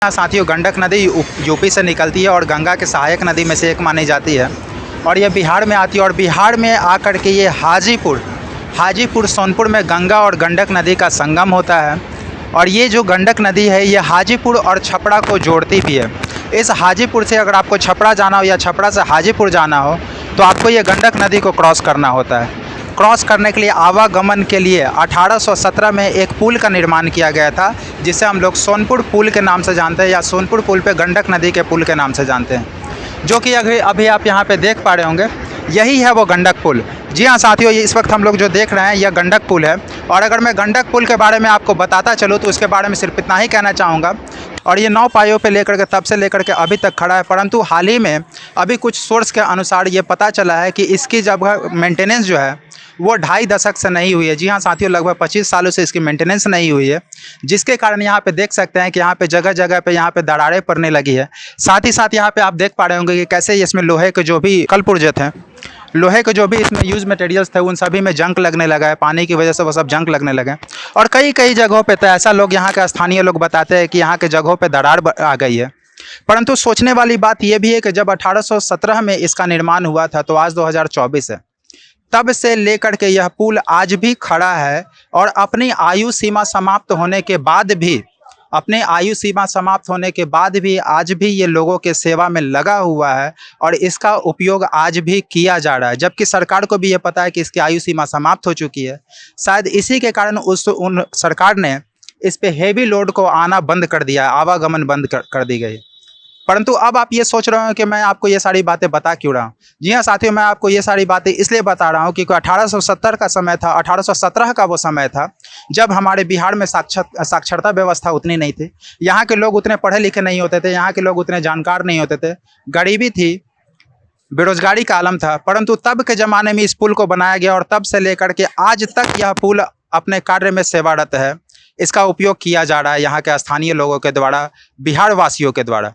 साथियों, गंडक नदी यूपी से निकलती है और गंगा के सहायक नदी में से एक मानी जाती है और ये बिहार में आती है। और बिहार में आकर के ये हाजीपुर सोनपुर में गंगा और गंडक नदी का संगम होता है। और ये जो गंडक नदी है ये हाजीपुर और छपरा को जोड़ती भी है। इस हाजीपुर से अगर आपको छपरा जाना हो या छपरा से हाजीपुर जाना हो तो आपको ये गंडक नदी को क्रॉस करना होता है। क्रॉस करने के लिए आवागमन के लिए 1817 में एक पुल का निर्माण किया गया था, जिसे हम लोग सोनपुर पुल के नाम से जानते हैं या सोनपुर पुल पे गंडक नदी के पुल के नाम से जानते हैं, जो कि अभी आप यहाँ पे देख पा रहे होंगे। यही है वो गंडक पुल। जी हाँ साथियों, इस वक्त हम लोग जो देख रहे हैं यह गंडक पुल है। और अगर मैं गंडक पुल के बारे में आपको बताता चलूँ तो उसके बारे में सिर्फ इतना ही कहना चाहूँगा। और ये 9 पायों पे लेकर के तब से लेकर के अभी तक खड़ा है, परंतु हाल ही में अभी कुछ सोर्स के अनुसार ये पता चला है कि इसकी जब मेंटेनेंस जो है वो 2.5 दशक से नहीं हुई है। जी हाँ साथियों, लगभग 25 सालों से इसकी मेंटेनेंस नहीं हुई है, जिसके कारण यहाँ पे देख सकते हैं कि यहाँ पे जगह जगह पे यहाँ पे दरारें पड़ने लगी है। साथ ही साथ यहाँ पे आप देख पा रहे होंगे कि कैसे इसमें लोहे के जो भी कलपुर्जे थे, लोहे के जो भी इसमें यूज मटेरियल्स थे, उन सभी में जंक लगने लगा है। पानी की वजह से वो सब जंक लगने लगे। और कई जगहों पे तो ऐसा लोग यहाँ के स्थानीय लोग बताते हैं कि यहाँ के जगहों पे दरार आ गई है। परंतु सोचने वाली बात यह भी है कि जब 1817 में इसका निर्माण हुआ था तो आज 2024 है, तब से लेकर के यह पुल आज भी खड़ा है। और अपनी आयु सीमा समाप्त होने के बाद भी आज भी ये लोगों के सेवा में लगा हुआ है और इसका उपयोग आज भी किया जा रहा है। जबकि सरकार को भी ये पता है कि इसकी आयु सीमा समाप्त हो चुकी है। शायद इसी के कारण उन सरकार ने इस पे हेवी लोड को आना बंद कर दिया, आवागमन बंद कर दी गई। परंतु अब आप ये सोच रहे हो कि मैं आपको ये सारी बातें बता क्यों रहा हूँ। जी हाँ साथियों, मैं आपको ये सारी बातें इसलिए बता रहा हूँ क्योंकि 1870 का समय था, 1817 का वो समय था जब हमारे बिहार में साक्षरता व्यवस्था उतनी नहीं थी। यहाँ के लोग उतने पढ़े लिखे नहीं होते थे, यहाँ के लोग उतने जानकार नहीं होते थे, गरीबी थी, बेरोजगारी का आलम था। परंतु तब के ज़माने में इस पुल को बनाया गया और तब से लेकर के आज तक यह पुल अपने कार्य में सेवारत है। इसका उपयोग किया जा रहा है यहाँ के स्थानीय लोगों के द्वारा, बिहार वासियों के द्वारा।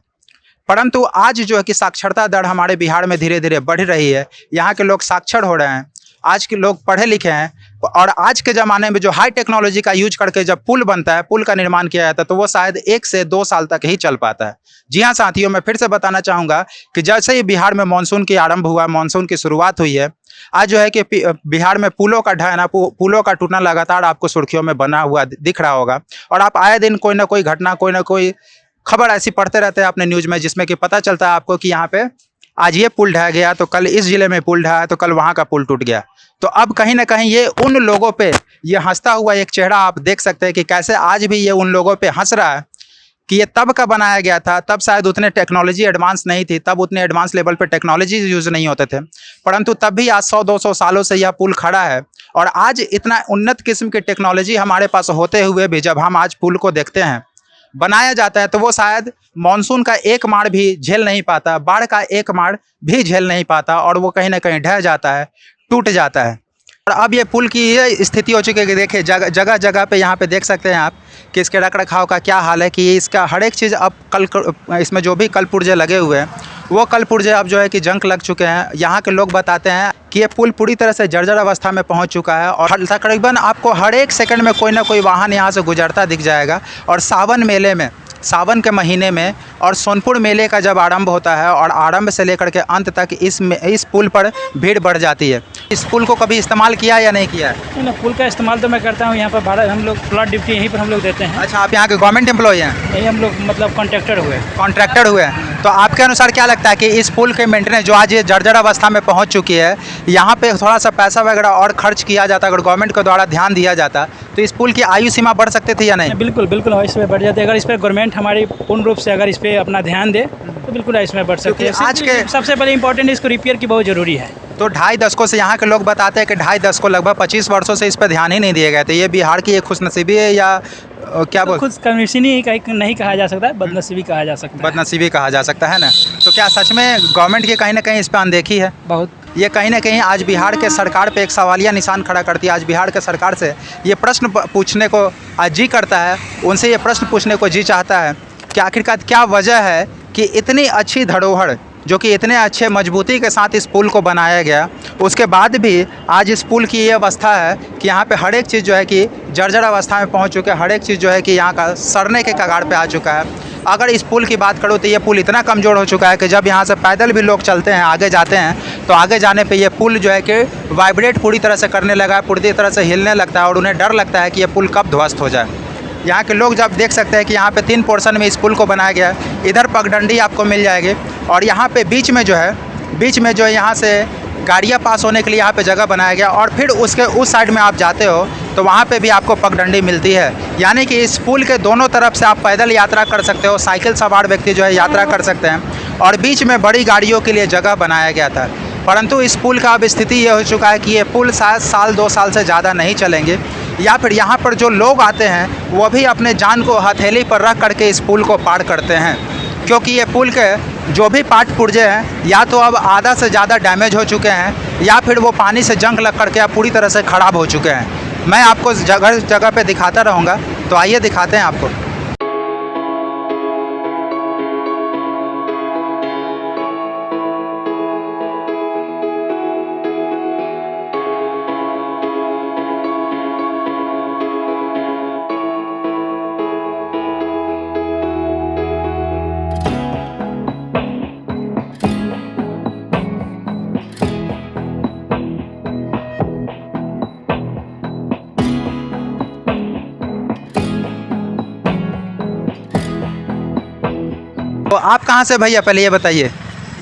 परंतु आज जो है कि साक्षरता दर हमारे बिहार में धीरे धीरे बढ़ रही है। यहाँ के लोग साक्षर हो रहे हैं, आज के लोग पढ़े लिखे हैं। और आज के ज़माने में जो हाई टेक्नोलॉजी का यूज करके जब पुल बनता है, पुल का निर्माण किया जाता है, तो वो शायद 1 से 2 साल तक ही चल पाता है। जी हाँ साथियों, मैं फिर से बताना चाहूँगा कि जैसे ही बिहार में मानसून की आरंभ हुआ, मानसून की शुरुआत हुई है, आज जो है कि बिहार में पुलों का ढहना, पुलों का टूटना लगातार आपको सुर्खियों में बना हुआ दिख रहा होगा। और आप आए दिन कोई ना कोई घटना, कोई ना कोई खबर ऐसी पढ़ते रहते हैं अपने न्यूज़ में, जिसमें कि पता चलता है आपको कि यहाँ पे आज ये पुल ढह गया, तो कल इस ज़िले में पुल ढहा, तो कल वहाँ का पुल टूट गया। तो अब कहीं ना कहीं ये उन लोगों पे ये हंसता हुआ एक चेहरा आप देख सकते हैं कि कैसे आज भी ये उन लोगों पे हंस रहा है कि ये तब का बनाया गया था, तब शायद उतने टेक्नोलॉजी एडवांस नहीं थी, तब उतने एडवांस लेवल पे टेक्नोलॉजी यूज़ नहीं होते थे। परंतु तब भी आज 100-200 सालों से यह पुल खड़ा है। और आज इतना उन्नत किस्म की टेक्नोलॉजी हमारे पास होते हुए भी जब हम आज पुल को देखते हैं बनाया जाता है, तो वो शायद मानसून का एक मार भी झेल नहीं पाता, बाढ़ का एक मार भी झेल नहीं पाता, और वो कहीं ना कहीं ढह जाता है, टूट जाता है। और अब ये पुल की ये स्थिति हो चुकी है कि देखिए जगह जगह पे यहाँ पे देख सकते हैं आप कि इसके रख रखाव का क्या हाल है, कि इसका हर एक चीज़ अब इसमें जो भी कलपुर्जे लगे हुए हैं वो कलपुर्जे अब जो है कि जंक लग चुके हैं। यहाँ के लोग बताते हैं कि ये पुल पूरी तरह से जर्जर अवस्था में पहुँच चुका है और तकरीबन आपको हर एक सेकंड में कोई ना कोई वाहन यहाँ से गुजरता दिख जाएगा। और सावन के महीने में और सोनपुर मेले का जब आरंभ होता है और आरंभ से लेकर के अंत तक इस पुल पर भीड़ बढ़ जाती है। इस पुल को कभी इस्तेमाल किया या नहीं किया है? नहीं, पुल का इस्तेमाल तो मैं करता हूँ। यहाँ पर भाड़ा हम लोग प्लॉट ड्यूटी यहीं पर हम लोग देते हैं। अच्छा, आप यहाँ के गवर्नमेंट एम्प्लॉय हैं? नहीं, हम लोग मतलब कॉन्ट्रैक्टर हुए। तो आपके अनुसार क्या लगता है कि इस पुल के मेंटेनेंस जो आज ये जर्जर अवस्था में पहुँच चुकी है, यहाँ पे थोड़ा सा पैसा वगैरह और खर्च किया जाता, अगर गवर्नमेंट के द्वारा ध्यान दिया जाता, तो इस पुल की आयु सीमा बढ़ सकती थी या नहीं? बिल्कुल इस पर बढ़ जाती है। अगर इस पर गवर्नमेंट हमारी पूर्ण रूप से अगर इस पर अपना ध्यान दे तो बिल्कुल इसमें बढ़ सकती है। आज के सबसे पहले इंपॉर्टेंट इसको रिपेयर की बहुत ज़रूरी है। तो 2.5 दशकों से यहाँ के लोग बताते हैं कि 2.5 दशकों लगभग 25 वर्षों से इस पर ध्यान ही नहीं दिए गए थे। ये बिहार की एक खुशनसीबी है या क्या बोल? खुद कमीशनी नहीं कहा जा सकता है, बदनसीबी कहा जा सकता है। बदनसीबी कहा जा सकता है ना। तो क्या सच में गवर्नमेंट की कहीं ना कहीं इस पर अनदेखी है? बहुत। ये कहीं ना कहीं आज बिहार के सरकार पे एक सवालिया निशान खड़ा करती है। आज बिहार के सरकार से ये प्रश्न पूछने को आज जी करता है, उनसे ये प्रश्न पूछने को जी चाहता है कि आखिरकार क्या वजह है कि इतनी अच्छी धरोहर जो कि इतने अच्छे मजबूती के साथ इस पुल को बनाया गया, उसके बाद भी आज इस पुल की ये अवस्था है कि यहाँ पे हर एक चीज़ जो है कि जर्जर अवस्था में पहुँच चुके हैं। हर एक चीज़ जो है कि यहाँ का सड़ने के कगार पे आ चुका है। अगर इस पुल की बात करूँ तो ये पुल इतना कमज़ोर हो चुका है कि जब यहाँ से पैदल भी लोग चलते हैं, आगे जाते हैं, तो आगे जाने पे ये पुल जो है कि वाइब्रेट पूरी तरह से करने लगा है, पूरी तरह से हिलने लगता है और उन्हें डर लगता है कि ये पुल कब ध्वस्त हो जाए। यहाँ के लोग जब देख सकते हैं कि यहाँ पे 3 पोर्शन में इस पुल को बनाया गया है। इधर पगडंडी आपको मिल जाएगी और यहाँ पे बीच में जो है यहाँ से गाड़ियाँ पास होने के लिए यहाँ पे जगह बनाया गया और फिर उसके उस साइड में आप जाते हो तो वहाँ पे भी आपको पगडंडी मिलती है। यानी कि इस पुल के दोनों तरफ से आप पैदल यात्रा कर सकते हो, साइकिल सवार व्यक्ति जो है यात्रा कर सकते हैं और बीच में बड़ी गाड़ियों के लिए जगह बनाया गया था। परंतु इस पुल का अब स्थिति ये हो चुका है कि ये पुल शायद साल 2 साल से ज़्यादा नहीं चलेंगे, या फिर यहाँ पर जो लोग आते हैं वो भी अपने जान को हथेली पर रख करके इस पुल को पार करते हैं, क्योंकि ये पुल के जो भी पार्ट पुर्जे हैं या तो अब आधा से ज़्यादा डैमेज हो चुके हैं या फिर वो पानी से जंग लग करके अब पूरी तरह से ख़राब हो चुके हैं। मैं आपको जगह जगह पे दिखाता रहूँगा, तो आइए दिखाते हैं आपको। तो आप कहाँ से भैया, पहले ये बताइए।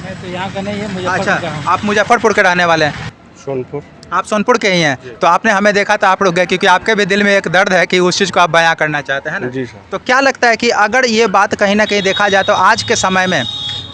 मैं तो यहाँ का नहीं है, मुझे अच्छा, आप मुजफ्फरपुर के रहने वाले हैं? सोनपुर। आप सोनपुर के ही हैं, तो आपने हमें देखा था आप रुक गए, क्योंकि आपके भी दिल में एक दर्द है कि उस चीज़ को आप बयां करना चाहते हैं ना। जी सर। तो क्या लगता है कि अगर ये बात कहीं ना कहीं देखा जाए तो आज के समय में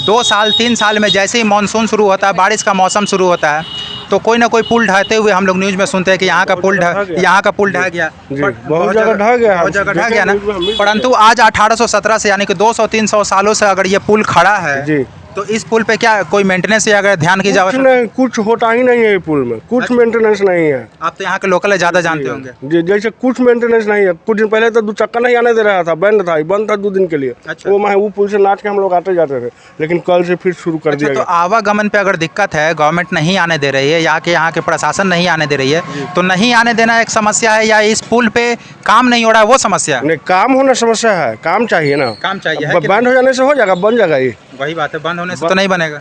2 साल 3 साल में जैसे ही मानसून शुरू होता है, बारिश का मौसम शुरू होता है, तो कोई ना कोई पुल ढहते हुए हम लोग न्यूज़ में सुनते हैं कि यहाँ का पुल ढह गया। बहुत जगह ढह गया ना। परंतु आज 1817 से यानी कि 200-300 सालों से अगर ये पुल खड़ा है जी, तो इस पुल पे क्या कोई मेंटेनेंस या अगर ध्यान की जाए? नहीं, कुछ होता ही नहीं है पुल में, कुछ मेंटेनेंस नहीं है। आप तो यहाँ के लोकल है, ज़्यादा जानते होंगे। जी, जैसे कुछ मेंटेनेंस नहीं है। कुछ दिन पहले तो 2 चक्का नहीं आने दे रहा था, बंद था 2 दिन के लिए। अच्छा। वो पुल से नाच के हम लोग आते जाते थे, लेकिन कल से फिर शुरू कर दिया तो आवागमन पे अगर दिक्कत है, गवर्नमेंट नहीं आने दे रही है, यहाँ के प्रशासन नहीं आने दे रही है, तो नहीं आने देना एक समस्या है या इस पुल पे काम नहीं हो रहा है वो समस्या? नहीं, काम होना समस्या है, काम चाहिए ना। काम चाहिए, बंद हो जाने से हो जाएगा, बन जाएगा ये। वही बात है, बंद होने से तो नहीं बनेगा।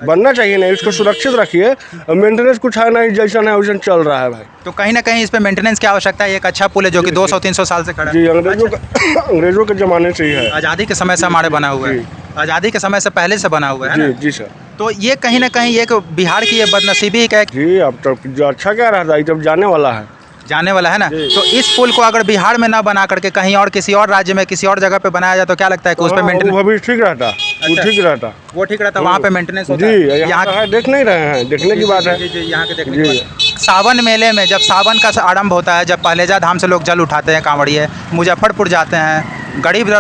बनना चाहिए ना, इसको सुरक्षित रखिए। मेंटेनेंस कुछ है नहीं, जैसा है वैसा चल रहा है भाई। तो कहीं ना कहीं इस पे मेंटेनेंस की आवश्यकता है। एक अच्छा पुल है जो कि 200-300 साल से खड़ा है। जी, अंग्रेजों के ज़माने से ही है, आज़ादी के समय से हमारे बना हुआ है, आज़ादी के समय से पहले से बना हुआ है ना? जी सर। तो ये कहीं ना कहीं एक बिहार की ये बदनसीबी है जी। अब तो जो अच्छा क्या रहा था, ये जब जाने वाला है ना। तो इस पुल को अगर बिहार में ना बना करके कहीं और किसी और राज्य में किसी और जगह पे बनाया जाए तो क्या लगता है कि उस पे मेंटेनेंस? वो भी ठीक रहता, वो ठीक रहता। वहाँ पे मेंटेनेंस होता है। जी, यहाँ का देख नहीं रहे हैं, देखने की बात है। जी, यहाँ के देखने की बात है। सावन मेले में जब सावन का आरंभ होता है, जब पहलेजा धाम से लोग जल उठाते हैं, कांवड़िए मुजफ्फरपुर जाते हैं, गरीब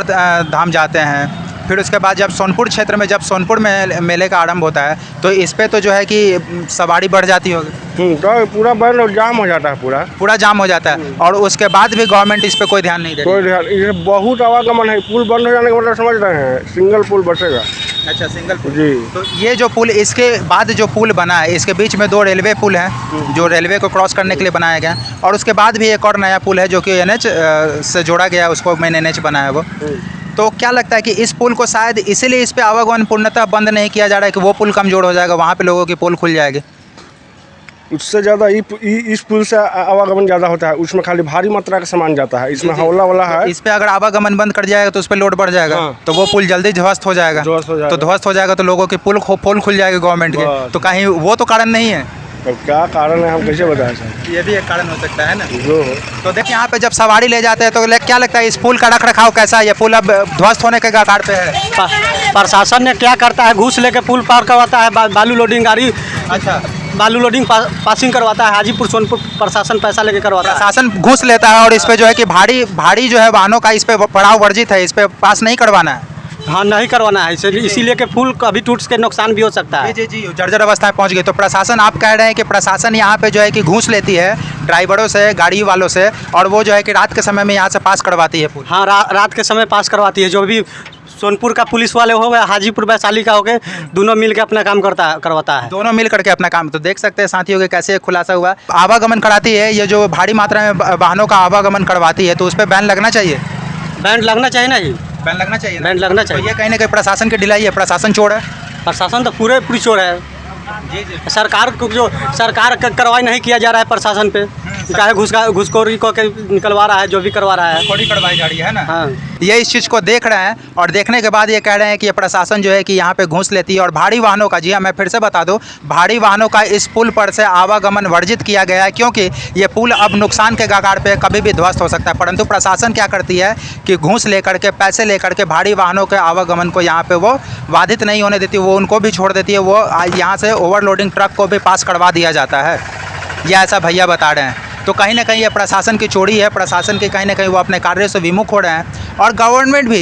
धाम जाते हैं, फिर उसके बाद जब सोनपुर क्षेत्र में जब सोनपुर में मेले का आरंभ होता है तो इस पे तो जो है कि सवारी बढ़ जाती होगी। तो पूरा बंद और जाम हो जाता है, पूरा जाम हो जाता है और उसके बाद भी गवर्नमेंट इस पे कोई ध्यान नहीं देती। ये बहुत आवागमन है। पुल बंद हो जाने का मतलब समझ रहे हैं, सिंगल पुल बचेगा। अच्छा, सिंगल पुल। जी। तो ये जो पुल, इसके बाद जो पुल बना है, इसके बीच में 2 रेलवे पुल हैं जो रेलवे को क्रॉस करने के लिए बनाया गया, और उसके बाद भी एक और नया पुल है जो कि NH से जोड़ा गया है, उसको मैंने NH बनाया वो। तो क्या लगता है कि इस पुल को शायद इसीलिए इस पे आवागमन पूर्णतः बंद नहीं किया जा रहा है कि वो पुल कमजोर हो जाएगा, वहाँ पे लोगों की पोल खुल जाएगी? उससे ज़्यादा इस पुल से आवागमन ज़्यादा होता है, उसमें खाली भारी मात्रा का सामान जाता है, इसमें हौला वाला है। इस पे अगर आवागमन बंद कर जाएगा तो उस पर लोड बढ़ जाएगा। हाँ। तो वो पुल जल्दी ध्वस्त हो जाएगा। तो ध्वस्त हो जाएगा तो लोगों की पोल खुल जाएगी गवर्नमेंट के, तो कहीं वो तो कारण नहीं है? तो क्या कारण है, हम कैसे बताएं सर? ये भी एक कारण हो सकता है ना। जो तो देखिए, यहाँ पे जब सवारी ले जाते हैं तो क्या लगता है इस पुल का रख रखाव कैसा है? ये पुल अब ध्वस्त होने के कगार पे है। प्रशासन ने क्या करता है, घूस लेके पुल पार करवाता है, बालू लोडिंग गाड़ी। अच्छा, बालू लोडिंग पासिंग करवाता है। हाजीपुर सोनपुर प्रशासन पैसा लेके करवाता है। प्रशासन घूस लेता है और इस पे जो है कि भारी जो है वाहनों का इस पे पड़ाव वर्जित है, इस पे पास नहीं करवाना है। हाँ, नहीं करवाना है, इसीलिए कि पुल कभी टूट के नुकसान भी हो सकता है। जी, जर्जर अवस्था में पहुंच गई। तो प्रशासन, आप कह रहे हैं कि प्रशासन यहाँ पे जो है कि घूस लेती है ड्राइवरों से, गाड़ी वालों से, और वो जो है कि रात के समय में यहाँ से पास करवाती है पुल? हाँ, रात के समय पास करवाती है। जो भी सोनपुर का पुलिस वाले हो गए, हाजीपुर वैशाली का हो गए, दोनों मिल के अपना काम करवाता है। दोनों मिल करके अपना काम। तो देख सकते हैं साथियों के कैसे खुलासा हुआ। आवागमन कराती है, ये जो भारी मात्रा में वाहनों का आवागमन करवाती है, तो उस पर बैन लगना चाहिए। बैन लगना चाहिए ना जी। बैन लगना चाहिए ना? बैन लगना तो चाहिए। ये कहीं ना कहीं प्रशासन की ढिलाई है, प्रशासन चोर है। प्रशासन तो पूरी चोर है। जी जी। सरकार को जो सरकार का कार्रवाई नहीं किया जा रहा है प्रशासन पे, चाहे घुसखोरी को के निकलवा रहा है, जो भी करवा रहा है। थोड़ी करवाई जा रही है ना। हाँ, ये इस चीज़ को देख रहे हैं और देखने के बाद ये कह रहे हैं कि ये प्रशासन जो है कि यहाँ पे घूस लेती है और भारी वाहनों का, जी हाँ मैं फिर से बता दूँ, भारी वाहनों का इस पुल पर से आवागमन वर्जित किया गया है, क्योंकि ये पुल अब नुकसान के कगार पे कभी भी ध्वस्त हो सकता है। परंतु प्रशासन क्या करती है कि घूस लेकर के, पैसे लेकर के भारी वाहनों के आवागमन को यहाँ पे वो बाधित नहीं होने देती, वो उनको भी छोड़ देती है। वो यहाँ से ओवरलोडिंग ट्रक को भी पास करवा दिया जाता है, ये ऐसा भैया बता रहे हैं। तो कहीं ना कहीं ये प्रशासन की चोरी है, प्रशासन के कहीं ना कहीं वो अपने कार्य से विमुख हो रहे हैं और गवर्नमेंट भी